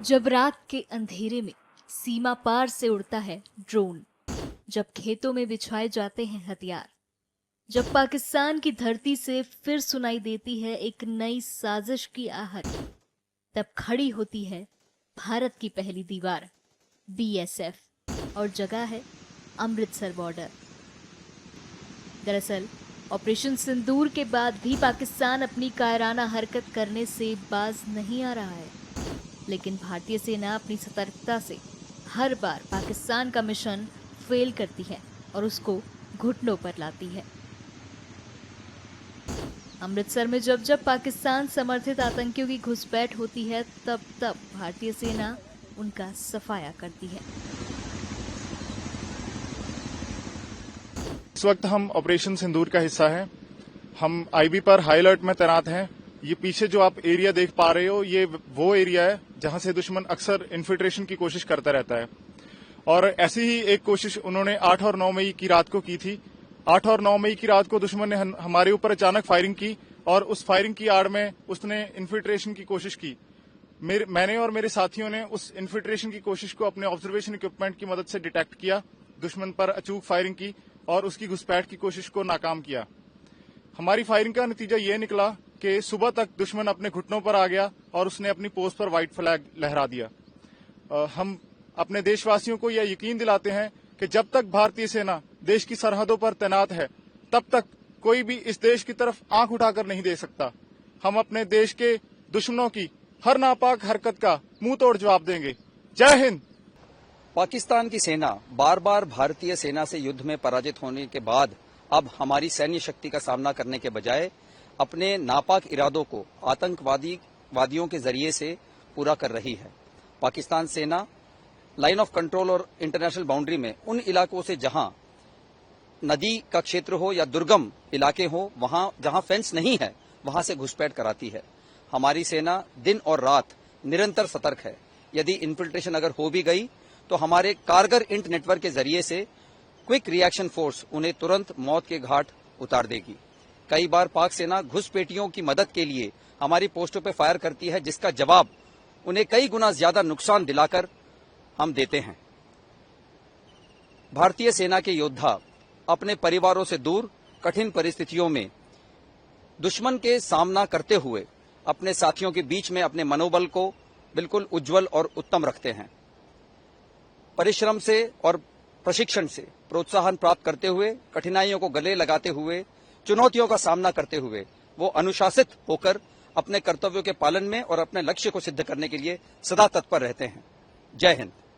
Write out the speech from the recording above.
जब रात के अंधेरे में सीमा पार से उड़ता है ड्रोन, जब खेतों में बिछाए जाते हैं हथियार, जब पाकिस्तान की धरती से फिर सुनाई देती है एक नई साजिश की आहट, तब खड़ी होती है भारत की पहली दीवार बीएसएफ और जगह है अमृतसर बॉर्डर। दरअसल ऑपरेशन सिंदूर के बाद भी पाकिस्तान अपनी कायराना हरकत करने से बाज नहीं आ रहा है, लेकिन भारतीय सेना अपनी सतर्कता से हर बार पाकिस्तान का मिशन फेल करती है और उसको घुटनों पर लाती है। अमृतसर में जब जब पाकिस्तान समर्थित आतंकियों की घुसपैठ होती है, तब तब भारतीय सेना उनका सफाया करती है। इस वक्त हम ऑपरेशन सिंदूर का हिस्सा हैं। हम आईबी पर हाई अलर्ट में तैनात हैं। ये पीछे जो आप एरिया देख पा रहे हो, ये वो एरिया है जहां से दुश्मन अक्सर इन्फिल्ट्रेशन की कोशिश करता रहता है। और ऐसी ही एक कोशिश उन्होंने 8 और 9 मई की रात को की थी। 8 और 9 मई की रात को दुश्मन ने हमारे ऊपर अचानक फायरिंग की और उस फायरिंग की आड़ में उसने इन्फिल्ट्रेशन की कोशिश की। मैंने और मेरे साथियों ने उस इन्फिल्ट्रेशन की कोशिश को अपने ऑब्जर्वेशन इक्विपमेंट की मदद से डिटेक्ट किया, दुश्मन पर अचूक फायरिंग की और उसकी घुसपैठ की कोशिश को नाकाम किया। हमारी फायरिंग का नतीजा ये निकला कि सुबह तक दुश्मन अपने घुटनों पर आ गया और उसने अपनी पोस्ट पर व्हाइट फ्लैग लहरा दिया। हम अपने देशवासियों को यह यकीन दिलाते हैं कि जब तक भारतीय सेना देश की सरहदों पर तैनात है, तब तक कोई भी इस देश की तरफ आंख उठाकर नहीं देख सकता। हम अपने देश के दुश्मनों की हर नापाक हरकत का मुंह तोड़ जवाब देंगे। जय हिंद। पाकिस्तान की सेना बार बार भारतीय सेना से युद्ध में पराजित होने के बाद अब हमारी सैन्य शक्ति का सामना करने के बजाय अपने नापाक इरादों को आतंकवादियों के जरिए से पूरा कर रही है। पाकिस्तान सेना लाइन ऑफ कंट्रोल और इंटरनेशनल बाउंड्री में उन इलाकों से जहां नदी का क्षेत्र हो या दुर्गम इलाके हो, वहां जहां फेंस नहीं है, वहां से घुसपैठ कराती है। हमारी सेना दिन और रात निरंतर सतर्क है। यदि इन्फिल्ट्रेशन अगर हो भी गई तो हमारे कारगर इंट नेटवर्क के जरिए से क्विक रिएक्शन फोर्स उन्हें तुरंत मौत के घाट उतार देगी। कई बार पाक सेना घुसपैठियों की मदद के लिए हमारी पोस्टों पर फायर करती है, जिसका जवाब उन्हें कई गुना ज्यादा नुकसान दिलाकर हम देते हैं। भारतीय सेना के योद्धा अपने परिवारों से दूर कठिन परिस्थितियों में दुश्मन के सामना करते हुए अपने साथियों के बीच में अपने मनोबल को बिल्कुल उज्जवल और उत्तम रखते हैं। परिश्रम से और प्रशिक्षण से प्रोत्साहन प्राप्त करते हुए, कठिनाइयों को गले लगाते हुए, चुनौतियों का सामना करते हुए वो अनुशासित होकर अपने कर्तव्यों के पालन में और अपने लक्ष्य को सिद्ध करने के लिए सदा तत्पर रहते हैं। जय हिंद।